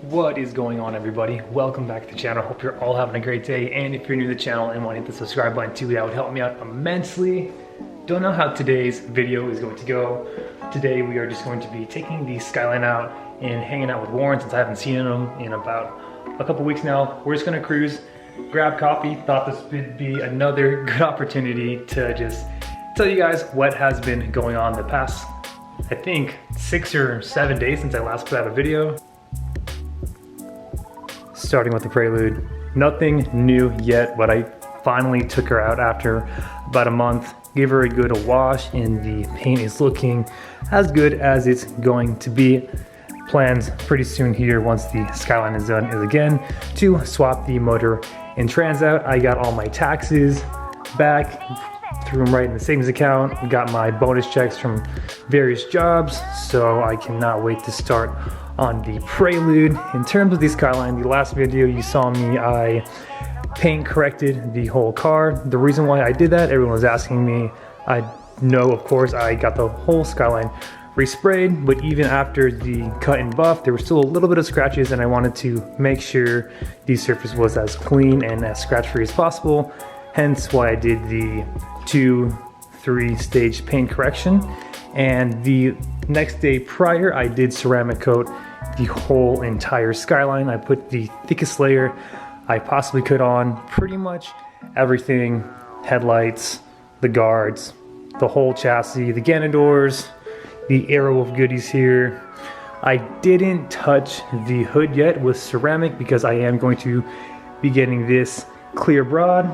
What is going on, everybody? Welcome back to the channel. Hope you're all having a great day, and if you're new to the channel and want to hit the subscribe button too, that would help me out immensely. Don't know how today's video is going to go. Today we are just going to be taking the Skyline out and hanging out with Warren since I haven't seen him in about a couple weeks now. We're just gonna cruise, grab coffee. Thought this would be another good opportunity to just tell you guys what has been going on the past, I think, 6 or 7 days since I last put out a video. Starting with the Prelude. Nothing new yet, but I finally took her out after about a month. Gave her a good wash, and the paint is looking as good as it's going to be. Plans pretty soon here, once the Skyline is done, is again to swap the motor and trans out. I got all my taxes back, threw them right in the savings account. Got my bonus checks from various jobs, so I cannot wait to start on the Prelude. In terms of the Skyline, the last video you saw me, I paint corrected the whole car. The reason why I did that, everyone was asking me. I know, of course, I got the whole Skyline resprayed, but even after the cut and buff, there were still a little bit of scratches, and I wanted to make sure the surface was as clean and as scratch-free as possible. Hence why I did the 2-3 stage paint correction. And the next day prior, I did ceramic coat the whole entire Skyline. I put the thickest layer I possibly could on pretty much everything: headlights, the guards, the whole chassis, the Gannon doors, the Airwolf goodies here. I didn't touch the hood yet with ceramic because I am going to be getting this clear broad.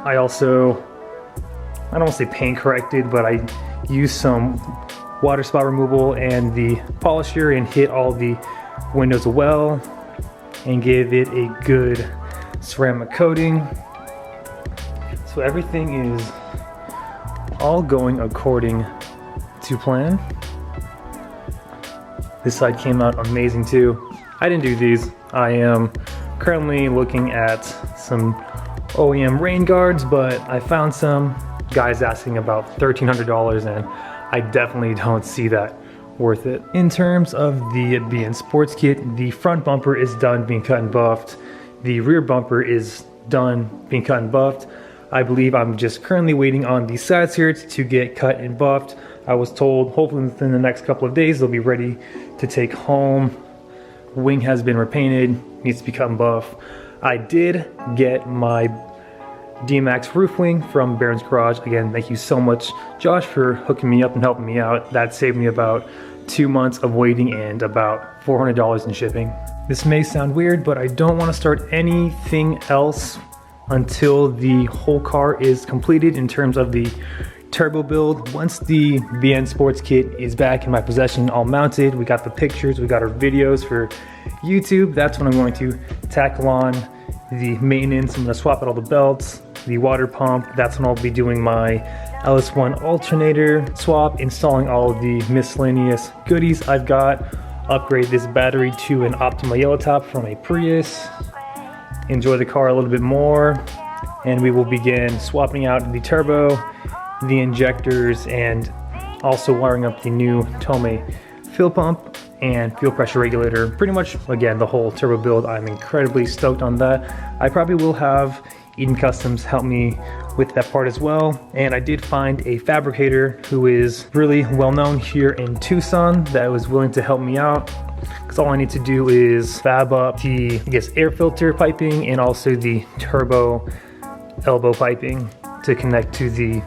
I also, I don't want to say paint corrected, but I used some water spot removal and the polisher and hit all the windows well and gave it a good ceramic coating. So everything is all going according to plan. This side came out amazing too. I didn't do these. I am currently looking at some OEM rain guards, but I found some guys asking about $1,300, and I definitely don't see that worth it. In terms of the BN Sports Kit, the front bumper is done being cut and buffed. The rear bumper is done being cut and buffed. I believe I'm just currently waiting on the side skirts to get cut and buffed. I was told hopefully within the next couple of days they'll be ready to take home. Wing has been repainted, needs to be cut and buffed. I did get my D-Max roof wing from Barron's Garage. Again, thank you so much, Josh, for hooking me up and helping me out. That saved me about 2 months of waiting and about $400 in shipping. This may sound weird, but I don't want to start anything else until the whole car is completed in terms of the turbo build. Once the BN Sports Kit is back in my possession, all mounted, we got the pictures, we got our videos for YouTube, that's when I'm going to tackle on the maintenance. I'm going to swap out all the belts, the water pump. That's when I'll be doing my LS1 alternator swap, installing all of the miscellaneous goodies I've got, upgrade this battery to an Optima yellow top from a Prius, enjoy the car a little bit more, and we will begin swapping out the turbo, the injectors, and also wiring up the new Tomei fuel pump and fuel pressure regulator. Pretty much, again, the whole turbo build. I'm incredibly stoked on that. I probably will have Eden Customs help me with that part as well. And I did find a fabricator who is really well known here in Tucson that was willing to help me out, because all I need to do is fab up the, I guess, air filter piping and also the turbo elbow piping to connect to the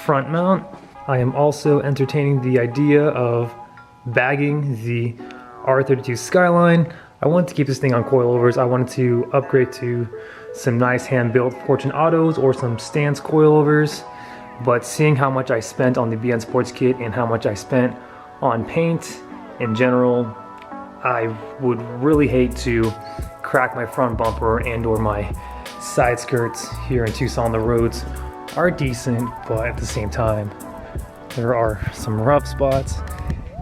front mount. I am also entertaining the idea of bagging the R32 Skyline. I wanted to keep this thing on coilovers. I wanted to upgrade to some nice hand-built Fortune Autos or some Stance coilovers, but seeing how much I spent on the BN Sports Kit and how much I spent on paint in general, I would really hate to crack my front bumper and or my side skirts here in Tucson. The roads are decent, but at the same time, there are some rough spots,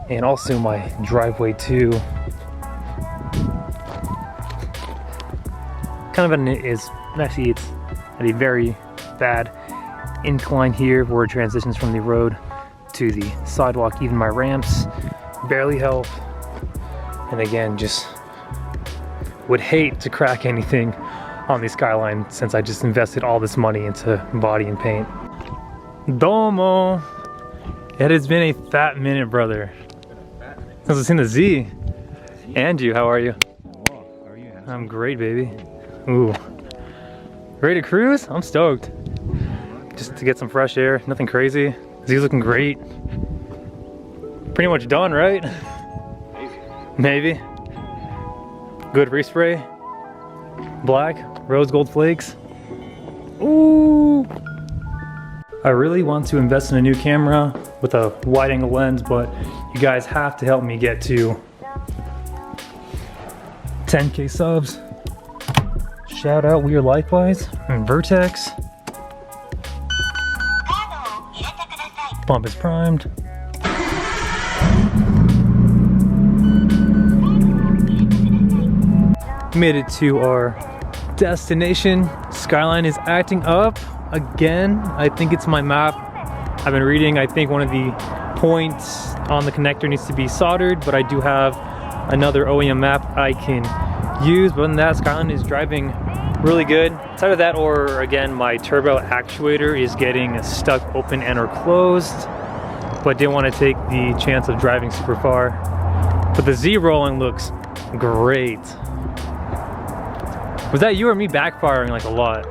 and also my driveway too. Kind of it's at a very bad incline here where it transitions from the road to the sidewalk. Even my ramps barely help. And again, just would hate to crack anything on the Skyline since I just invested all this money into body and paint. Domo! It has been a fat minute, brother. Since I've seen the Z. And you, how are you? How are you? I'm great, baby. Ooh. Ready to cruise? I'm stoked. Just to get some fresh air, nothing crazy. Z's looking great. Pretty much done, right? Maybe. Good respray. Black, rose gold flakes. Ooh. I really want to invest in a new camera with a wide angle lens, but you guys have to help me get to 10K subs. Shout out We Are Likewise and Vertex. Bump is primed. Made it to our destination. Skyline is acting up again. I think it's my map. I've been reading, I think one of the points on the connector needs to be soldered, but I do have another OEM map I can use. But other than that, Skyline is driving really good. Outside of that, or again, my turbo actuator is getting stuck open and or closed, but didn't want to take the chance of driving super far. But the Z rolling looks great. Was that you or me backfiring like a lot?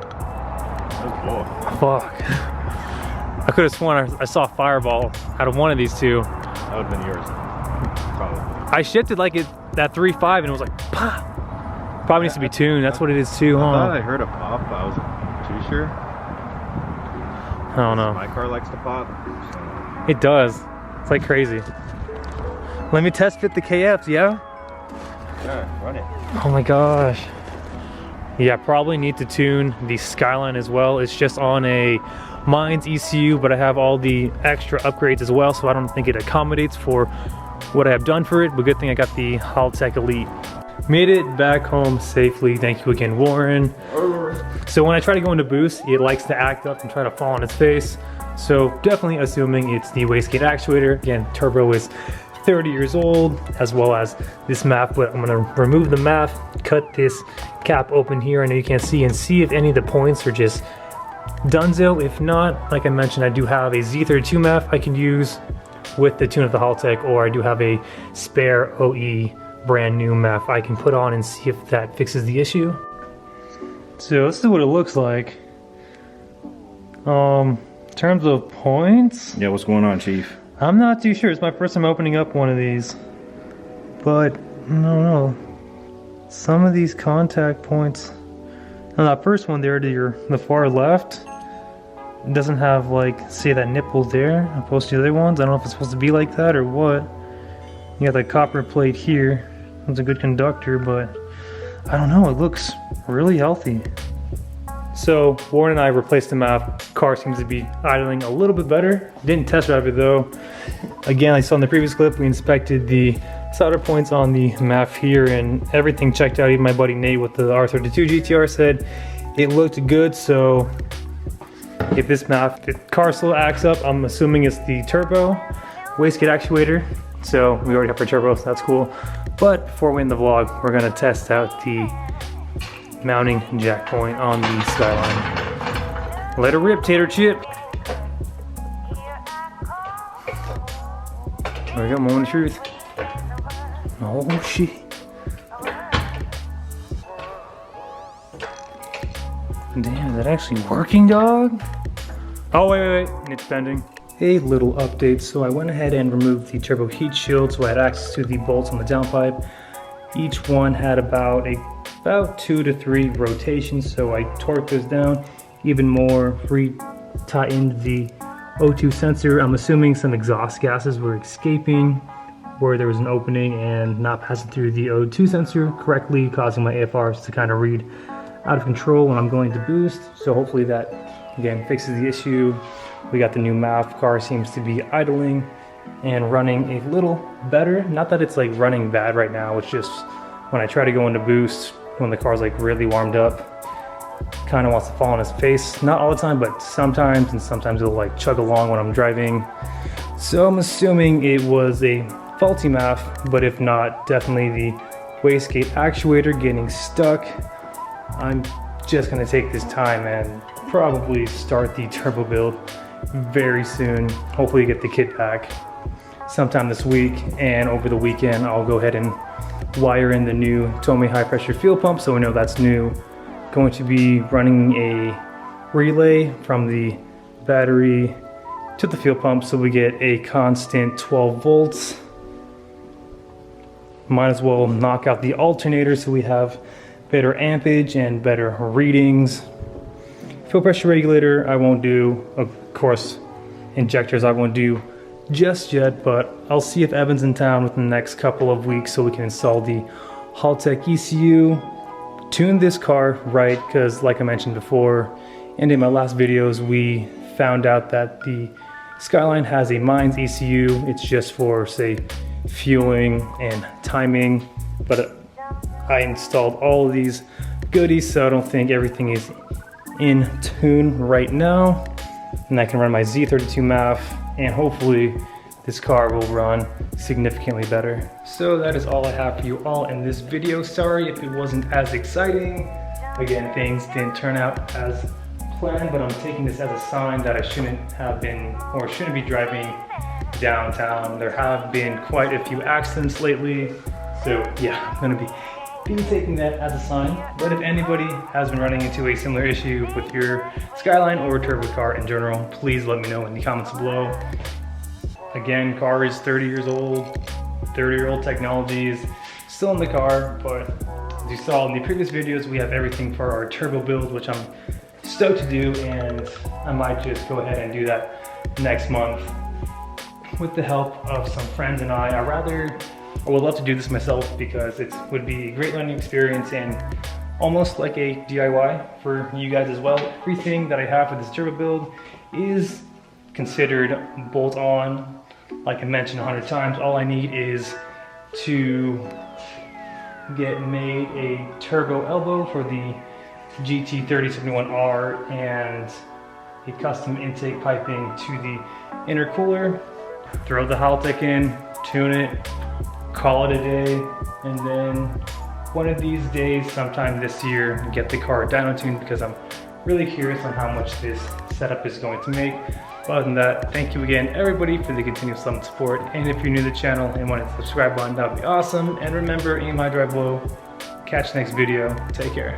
Fuck. I could have sworn I saw Fireball out of one of these two. That would have been yours, probably. I shifted like that 3.5 and it was like, pah! Probably needs to be tuned, that's what it is too, huh? I thought I heard a pop, but I wasn't too sure. I don't know. My car likes to pop. So. It does. It's like crazy. Let me test fit the KFs, yeah? Yeah, run it. Oh my gosh. Yeah, probably need to tune the Skyline as well. It's just on a Mines ECU, but I have all the extra upgrades as well, so I don't think it accommodates for what I have done for it, but good thing I got the Haltech Elite. Made it back home safely. Thank you again, Warren. So when I try to go into boost, it likes to act up and try to fall on its face. So definitely assuming it's the wastegate actuator. Again, turbo is 30 years old, as well as this MAF, but I'm gonna remove the MAF, cut this cap open here, I know you can't see, and see if any of the points are just donezo. If not, like I mentioned, I do have a Z32 MAF I can use with the tune of the Haltech, or I do have a spare OE brand new MAF I can put on and see if that fixes the issue. So this is what it looks like. In terms of points, Yeah, what's going on, Chief? I'm not too sure. It's my first time opening up one of these, but I don't know. Some of these contact points, on that first one there to the far left, it doesn't have like, say, that nipple there opposed to the other ones. I don't know if it's supposed to be like that or what. You got the copper plate here. It's a good conductor, but I don't know. It looks really healthy. So Warren and I replaced the map. Car seems to be idling a little bit better. Didn't test drive it though. Again, I saw in the previous clip, we inspected the solder points on the MAF here and everything checked out. Even my buddy Nate with the R32 GTR said it looked good. So if this MAF, the car still acts up, I'm assuming it's the turbo wastegate actuator. So we already have our turbo, so that's cool. But before we end the vlog, we're gonna test out the mounting jack point on the Skyline. Let it rip, tater chip. There we go, moment of truth. Oh shit. Damn, is that actually working, dog? Oh wait, it's bending. A little update, so I went ahead and removed the turbo heat shield so I had access to the bolts on the downpipe. Each one had about 2 to 3 rotations, so I torqued those down even more, re-tightened the O2 sensor. I'm assuming some exhaust gases were escaping where there was an opening and not passing through the O2 sensor correctly, causing my AFRs to kind of read out of control when I'm going to boost. So hopefully that, again, fixes the issue. We got the new MAF. Car seems to be idling and running a little better. Not that it's like running bad right now, it's just when I try to go into boost, when the car's like really warmed up, kind of wants to fall on its face. Not all the time, but sometimes, and sometimes it'll like chug along when I'm driving. So I'm assuming it was a faulty MAF, but if not, definitely the wastegate actuator getting stuck. I'm just gonna take this time and probably start the turbo build very soon. Hopefully get the kit back sometime this week, and over the weekend I'll go ahead and wire in the new Tomy high pressure fuel pump so we know that's new. Going to be running a relay from the battery to the fuel pump so we get a constant 12 volts. Might as well knock out the alternator so we have better ampage and better readings. Fuel pressure regulator I won't do, of course injectors I won't do just yet, but I'll see if Evan's in town within the next couple of weeks so we can install the Haltech ECU, tune this car right, because like I mentioned before and in my last videos, we found out that the Skyline has a Mines ECU. It's just for, say, fueling and timing, but I installed all of these goodies, so I don't think everything is in tune right now. And I can run my Z32 MAF, and hopefully this car will run significantly better. So that is all I have for you all in this video. Sorry if it wasn't as exciting. Again, things didn't turn out as planned, but I'm taking this as a sign that I shouldn't have been, or shouldn't be driving downtown. There have been quite a few accidents lately, so yeah, I'm gonna be taking that as a sign. But if anybody has been running into a similar issue with your Skyline or turbo car in general, please let me know in the comments below. Again, car is 30 years old, 30-year-old technology is still in the car, but as you saw in the previous videos, we have everything for our turbo build, which I'm stoked to do, and I might just go ahead and do that next month with the help of some friends and I would love to do this myself because it would be a great learning experience and almost like a DIY for you guys as well. Everything that I have for this turbo build is considered bolt-on. Like I mentioned 100 times, all I need is to get made a turbo elbow for the GT3071R and a custom intake piping to the intercooler. Throw the Haltech in, tune it, call it a day, and then one of these days, sometime this year, get the car dyno tuned because I'm really curious on how much this setup is going to make. But other than that, thank you again everybody for the continuous love and support, and if you're new to the channel and want to hit the subscribe button, that would be awesome. And remember, aim high, drive low. Catch the next video. Take care.